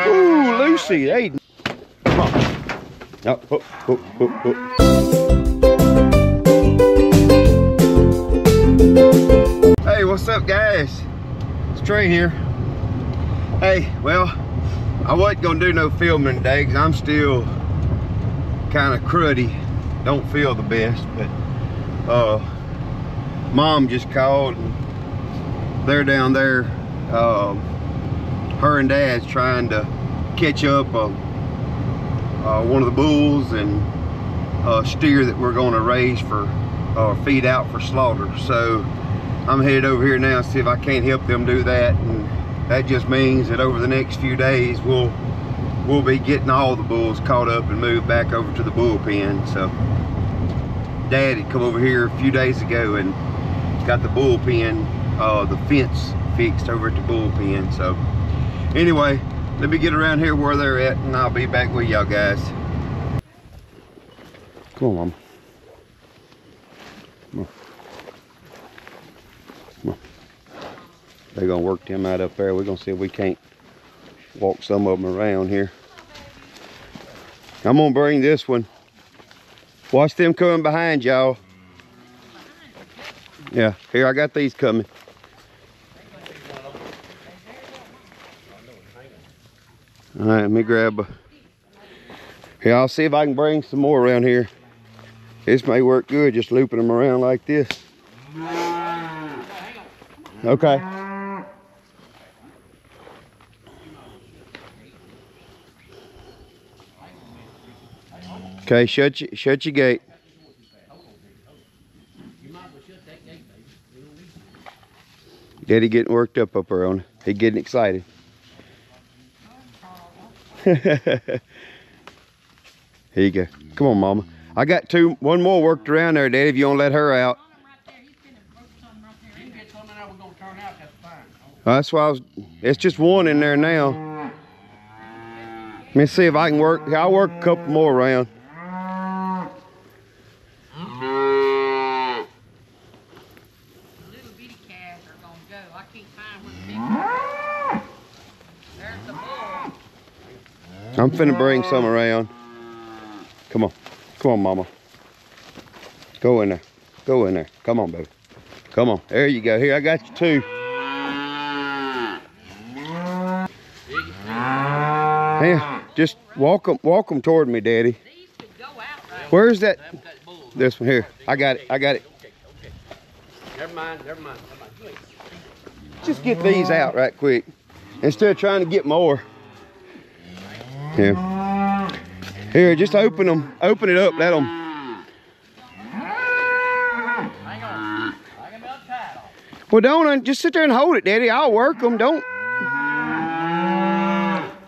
Ooh, Lucy, hey. Come on. Oh, oh, oh, oh, oh. Hey, what's up, guys? It's Trey here. Hey, well, I wasn't gonna do no filming today because I'm still kind of cruddy. Don't feel the best, but Mom just called and they're down there. Her and Dad's trying to catch up one of the bulls and a steer that we're going to raise for feed out for slaughter. So I'm headed over here now to see if I can't help them do that, and that just means that over the next few days we'll be getting all the bulls caught up and moved back over to the bull pen. So Dad had come over here a few days ago and got the bull pen, the fence fixed over at the bull pen. So anyway, let me get around here where they're at and I'll be back with y'all guys. Come on, Mama. Come on. Come on. They're gonna work them out up there. We're gonna see if we can't walk some of them around here. I'm gonna bring this one. Watch them coming behind y'all. Yeah, here, I got these coming. All right, let me grab a... Here, I'll see if I can bring some more around here. This may work good, just looping them around like this. Okay. Okay, shut your gate. Daddy getting worked up there on it. He getting excited. Here you go. Come on, Mama. I got one more worked around there, Daddy, if you want to let her out. That's why it's just one in there now. Let me see if I can work. I'll work a couple more around. I'm finna bring some around. Come on. Come on, Mama. Go in there. Go in there. Come on, baby. Come on. There you go. Here, I got you two. Yeah, just walk them toward me, Daddy. Where's that? This one here. I got it. I got it. Never mind. Just get these out right quick. Instead of trying to get more. Here. Here, just open them. Open it up. Let them. Well, don't just sit there and hold it, Daddy. I'll work them. Don't.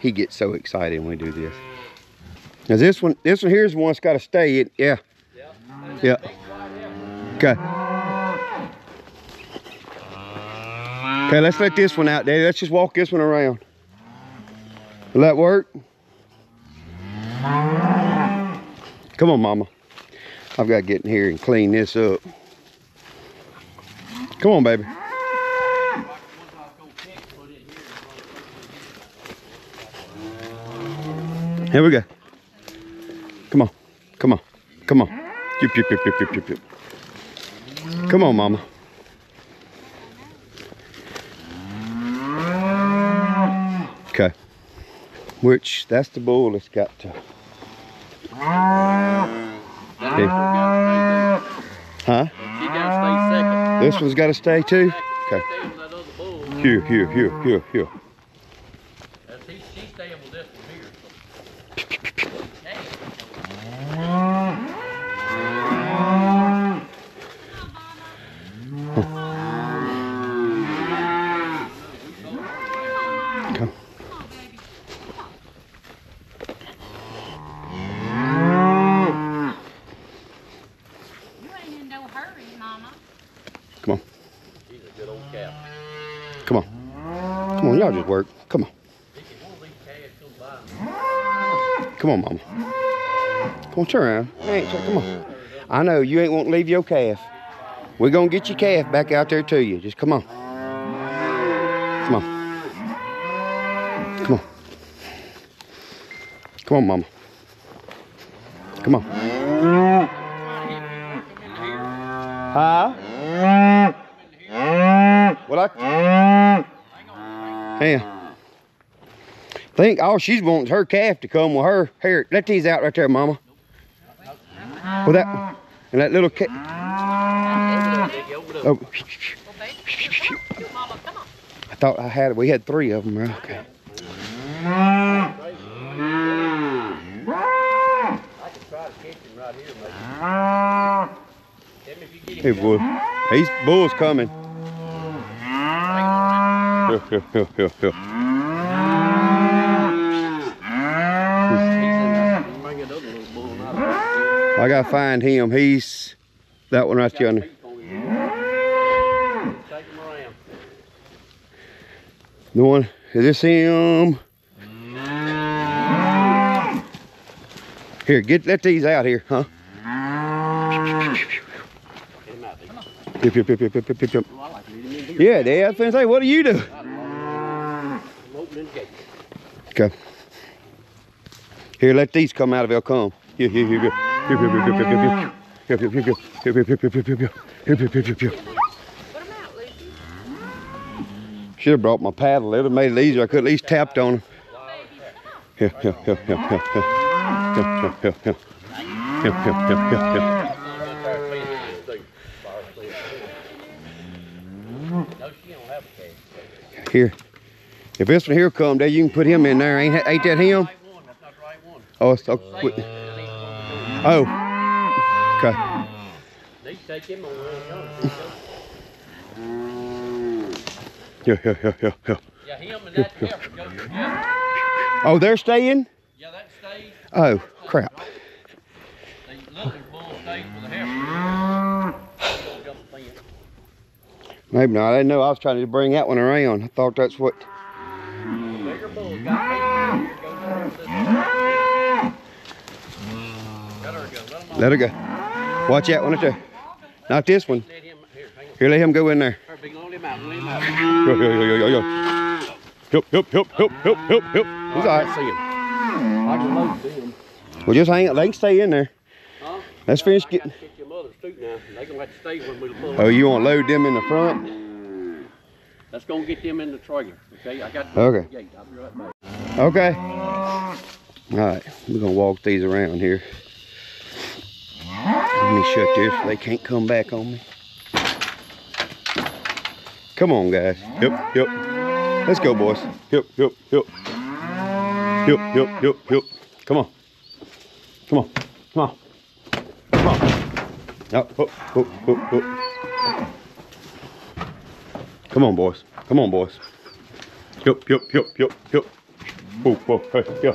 He gets so excited when we do this. Now this one here's the one that's got to stay. Yeah. Okay. Okay, let's let this one out, Daddy. Let's just walk this one around. Will that work? Come on, Mama. I've got to get in here and clean this up. Come on, baby. Here we go. Come on. Come on. Come on. Yip, yip, yip, yip, yip, yip, yip. Come on, Mama. Okay. Which, that's the bull that's got to... Okay. Huh? This one's got to stay too? Okay. Here. She's staying with this one here. Come. Come on. She's a good old calf. Come on. Come on, y'all just work. Come on. Come on, Mama. Come on, turn around. Come on. I know you ain't want to leave your calf. We're gonna get your calf back out there to you. Just come on. Come on. Come on. Come on, mama. Come on. Huh? Well, yeah. Think all she's wanting is her calf to come with her. Here, let these out right there, mama. With that, and that little cat. Oh. I thought we had 3 of them. Okay. I can try to catch him right here, maybe. Hey, boy. Bull's coming. Here. I gotta find him. He's that one right yonder. The one, is this him? Here, let these out here, huh? Yep. Yeah, Dad, I was finna say, what do you do? Okay. Here, let these come out if they'll come. Here. Should have brought my paddle. It would have made it easier. I could at least tapped on them. Here. Here. If this one here come, Dad, you can put him in there. Ain't that him? Oh, it's okay. Oh. Okay. Here. Yeah, him and that heifer go together. Oh, they're staying? Yeah, that stays. Oh, crap. The little bull stays with the heifer. Maybe not. I didn't know. I was trying to bring that one around. I thought that's what. Bigger bull got me. Let her go. Watch that one right there. Not this one. Here, let him go in there. Yo. Help. He's all right. Well, just hang it. They can stay in there. Let's finish getting. Oh, you want to load them in the front? Let's go and get them in the trailer. Okay, I got. Okay. The gate. I'll be right back. Okay. All right, we're gonna walk these around here. Let me shut this so they can't come back on me. Come on, guys. Yep. Let's go, boys. Yep. Come on. Up. Come on, boys. Yep. Whoa. Hey, yeah.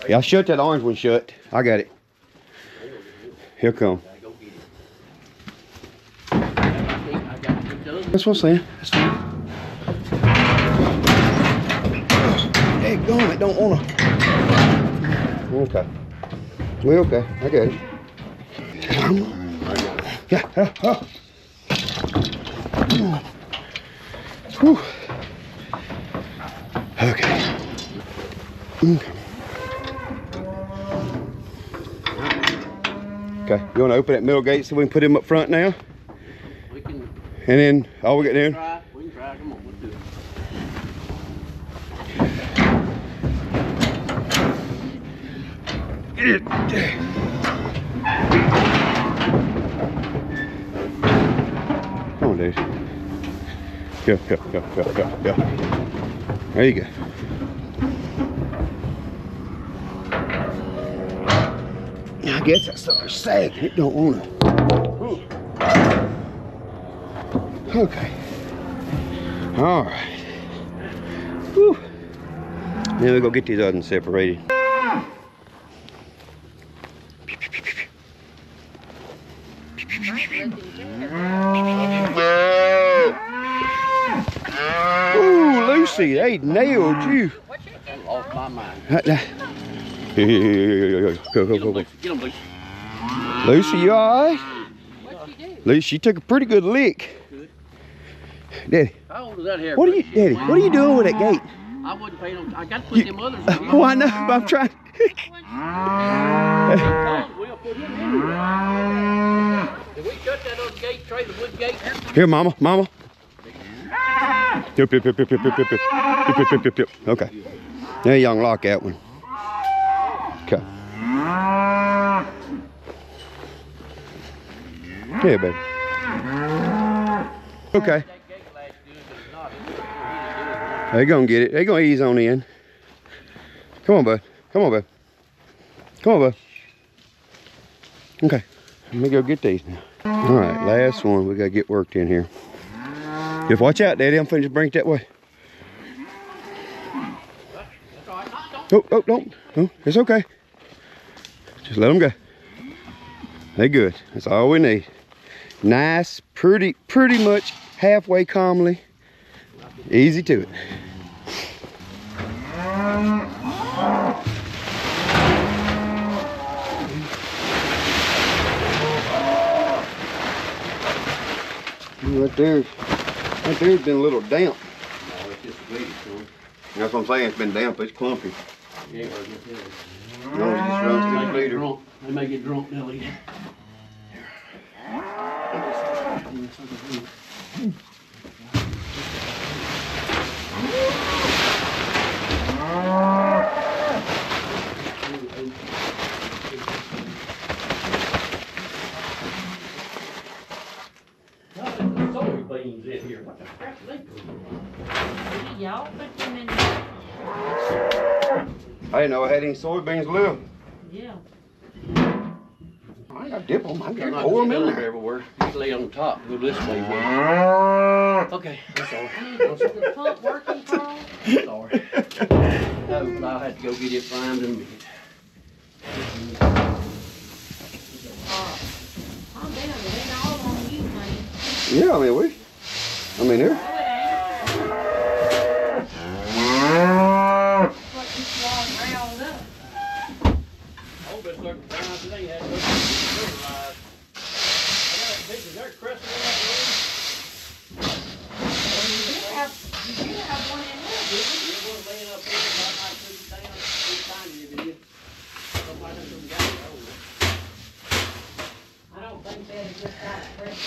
Yeah, I shut that orange one shut. I got it. Here come. That's what I'm saying. That's fine. Hey, go on, it don't wanna. Okay. We okay. I got it. Yeah. Whew. Okay. Okay, you want to open that middle gate so we can put him up front now? We can. And then all we got doing. We can try. Come on, let's do it. Get it. Come on, dude. Go. There you go. I guess that sucker's sagging. It don't want to. Okay. All right. Whew. Now we'll go get these other ones separated. Ooh, Lucy, they nailed you. Off my mind. Go. Get him, Lucy. Lucy, you all right? What'd she do? Lucy, she took a pretty good lick. Good. Daddy, How old is that hair? what are you doing with that gate? I wouldn't pay no. I got to put them others in here. Oh, I know. I'm trying. We'll put him in here. Did we shut that other gate, trailer wood gate? Here, Mama. Mama. Yep, yep, yep, yep, yep, yep, yep, yep, yep, yep, yep, yep. Okay. Now y'all can lock that one. Okay. Yeah, baby. Okay. They're gonna get it. They're gonna ease on in. Come on, bud. Come on, bud. Come on, bud. Okay. Let me go get these now. All right, last one. We gotta get worked in here. Just watch out, Daddy. I'm finna just bring it that way. Oh, oh, don't. No, it's okay. Just let them go. They good. That's all we need. Nice, pretty much halfway calmly. Easy to it. Right there's been a little damp. No, it's just bleeding, son. That's what I'm saying. It's been damp. It's clumpy. Yeah, No, it just runs through the feeder. They may get drunk, they'll eat it. Soybeans in here. What the crap are they doing? Y'all put them in. I didn't know I had any soybeans left. Yeah. I ain't got to dip them. I They're got not to pour them just in under there. everywhere. You lay on the top. Go this way, man. Okay, I'm sorry. Is the pump working, Carl? Sorry. No, but I'll have to go get it primed in a minute. Calm down, it ain't all on you, honey. Yeah, here. No, it ain't. What you swallowed round up. I've been looking around today, had to fertilize. I got a picture, they're cresting in that room. You did have one in there, didn't you? There was laying up there, but I might put it down, keep finding it in. Somebody done took it out over. I don't think that is just got fresh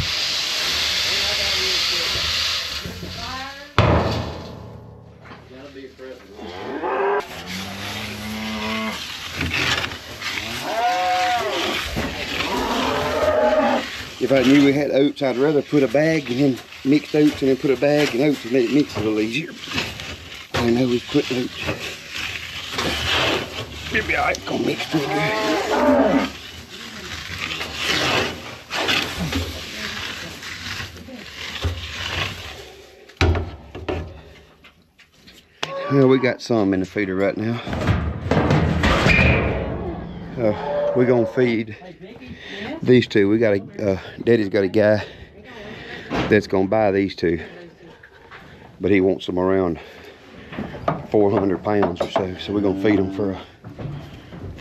I got a real quick. fire. Gotta be a crescent. If I knew we had oats, I'd rather put a bag and then mixed oats and then put a bag and oats and let it mix a little easier. I know we put oats. It'll be all right. Gonna mix pretty good. Well, we got some in the feeder right now. We're gonna feed these two. We got a Daddy's got a guy that's gonna buy these two, but he wants them around 400 pounds or so. So we're gonna feed them for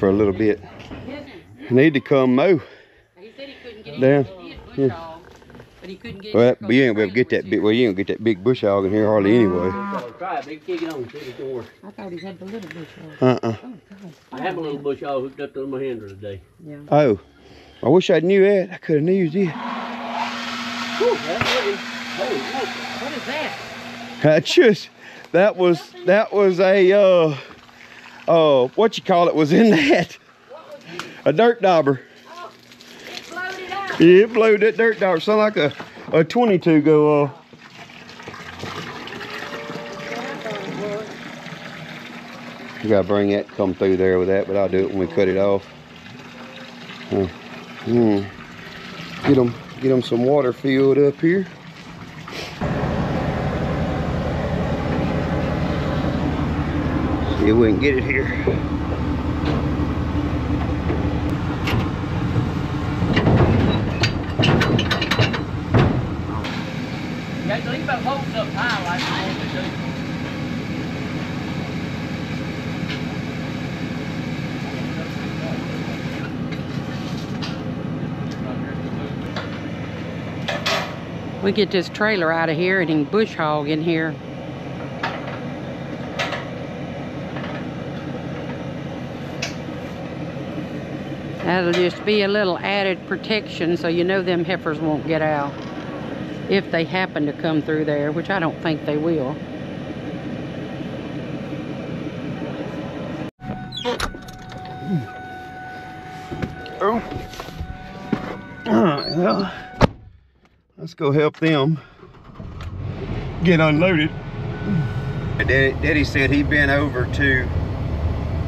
a little bit. Need to come mow. He said he couldn't get Down. bush hog, but he couldn't get Well, but you ain't gonna get that big. Well, you ain't gonna get that big bush hog in here hardly anyway. Try it, big, kick it on, see if it can work. I thought he had the little bush hog. Uh-uh. Oh, God. I have a little bush hog hooked up to my hander today. Yeah. Oh, I wish I knew that. I could have used it. Whew, that's working. Holy smoke. What is that? That was a what you call it was in that. A dirt dauber. Oh, it floated out. Yeah, it blew that dirt dauber. Sound like a 22 go off. You gotta bring that come through there with that, but I'll do it when we cut it off. Get them some water filled up here. See if we can get it here. You have to leave that hose up high like I normally do. We get this trailer out of here and bush hog in here. That'll just be a little added protection so you know them heifers won't get out if they happen to come through there, which I don't think they will. Oh. Alright, well, let's go help them get unloaded. Daddy said he'd been over to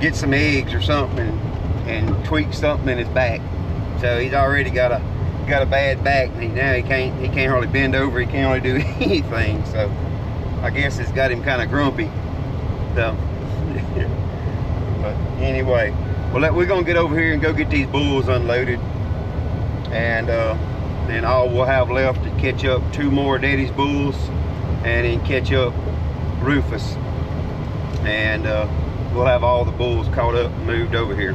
get some eggs or something and tweak something in his back. So he's already got a bad back. Now he can't hardly bend over. He can't hardly do anything. So I guess it's got him kind of grumpy. So, but anyway, well, we're gonna get over here and go get these bulls unloaded, and then all we'll have left to catch up 2 more Daddy's bulls, and then catch up Rufus, and we'll have all the bulls caught up and moved over here.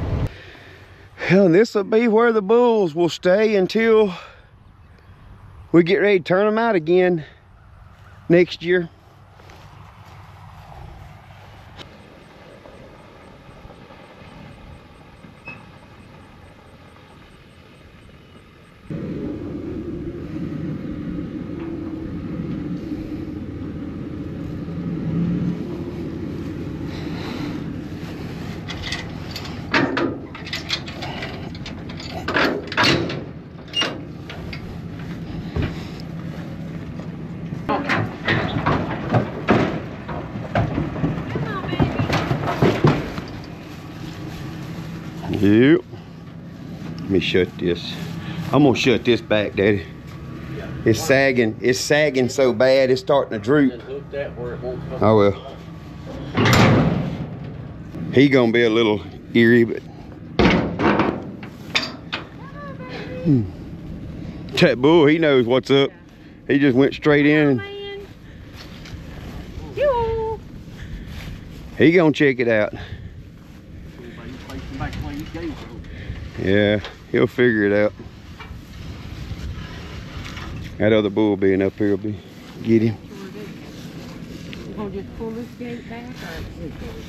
And this will be where the bulls will stay until we get ready to turn them out again next year. Yep. Let me shut this. I'm gonna shut this back, Daddy. It's sagging. It's sagging so bad it's starting to droop. Oh well. He gonna be a little eerie, but that bull, he knows what's up. He just went straight in. He gonna check it out. Yeah, he'll figure it out. That other bull being up here will be get him. You gonna just pull this gate back or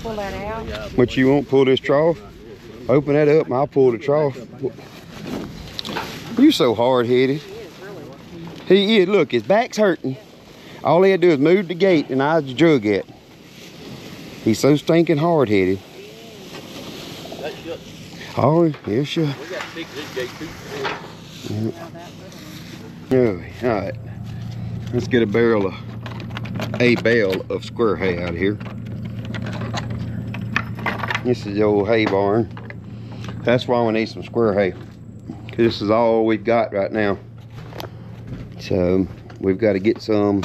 pull that out? What you want? Pull this trough? Open that up and I'll pull the trough. You're so hard-headed. He is. Look, his back's hurting. All he had to do is move the gate and I just drug it. He's so stinking hard-headed. Oh, yeah, sure. We got to fix this gate too. Yeah. All right. Let's get a bale of square hay out of here. This is the old hay barn. That's why we need some square hay. Cause this is all we've got right now. So we've got to get some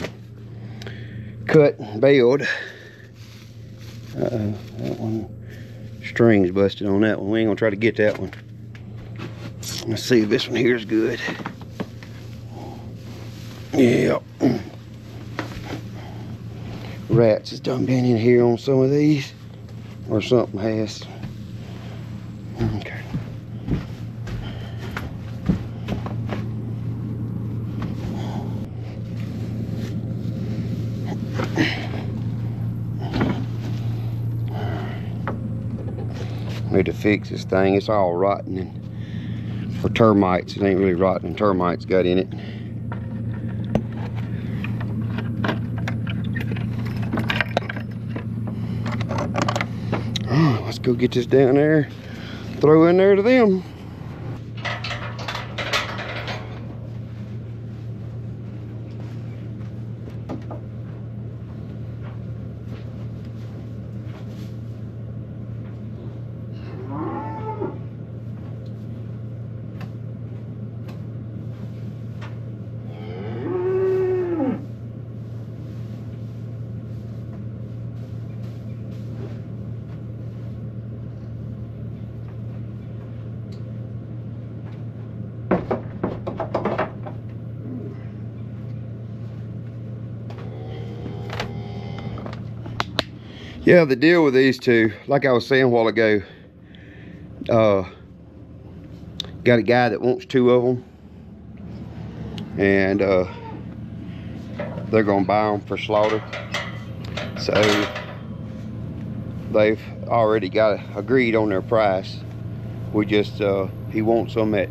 cut and baled. That one. Strings busted on that one. We ain't gonna try to get that one. Let's see if this one here is good. Yeah. Rats has done been in here on some of these, or something has. Okay. Need to fix this thing. It's all rotten, and for termites, it ain't really rotten. Termites got in it. Oh, let's go get this down there, throw in there to them. Yeah, the deal with these two, like I was saying a while ago, got a guy that wants 2 of them, and they're gonna buy them for slaughter. So they've already got agreed on their price. We just He wants them at,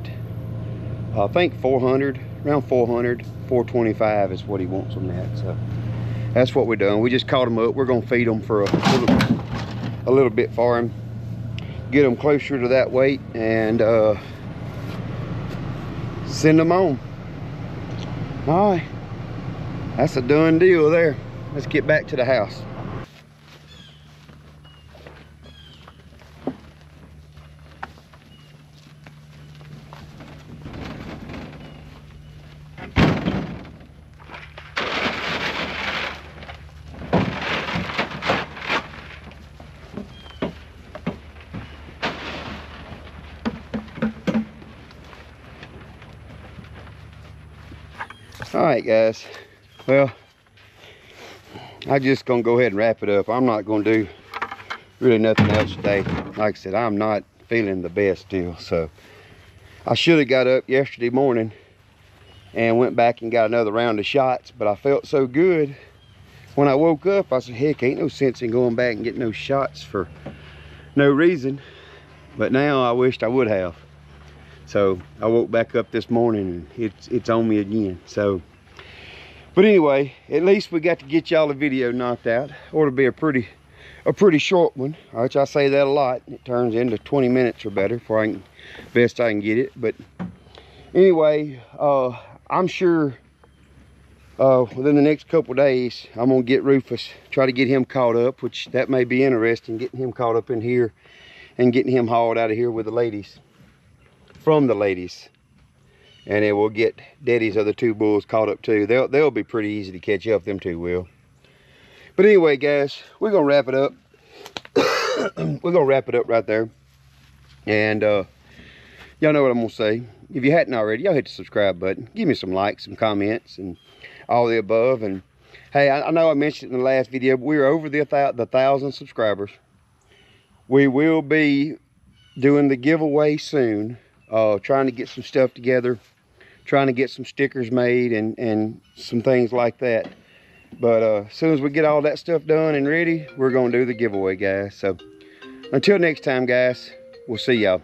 I think 400, around 400, 425 is what he wants them at. So that's what we're doing. We just caught them up. We're gonna feed them for a little bit for him, get them closer to that weight, and send them on. All right, that's a done deal there. Let's get back to the house. All right, guys, well, I'm just gonna go ahead and wrap it up. I'm not gonna do really nothing else today. Like I said, I'm not feeling the best still, so I should have got up yesterday morning and went back and got another round of shots, but I felt so good when I woke up. I said, heck, ain't no sense in going back and getting those shots for no reason. But now I wished I would have. So I woke back up this morning and it's on me again. So, but anyway, at least we got to get y'all a video knocked out. Ought to be a pretty short one, which I say that a lot. It turns into 20 minutes or better before best I can get it. But anyway, I'm sure within the next couple days, I'm gonna get Rufus, try to get him caught up, which that may be interesting, getting him caught up in here and getting him hauled out of here with the ladies. From the ladies, and then we'll get Daddy's other two bulls caught up too. They'll be pretty easy to catch up, them two will. But anyway, guys, we're gonna wrap it up. We're gonna wrap it up right there, and y'all know what I'm gonna say. If you hadn't already, y'all hit the subscribe button, give me some likes, some comments, and all the above. And hey, I know I mentioned it in the last video, but we're over the 1,000 subscribers. We will be doing the giveaway soon. Trying to get some stuff together, trying to get some stickers made and some things like that. But as soon as we get all that stuff done and ready, we're gonna do the giveaway, guys. So until next time, guys, we'll see y'all.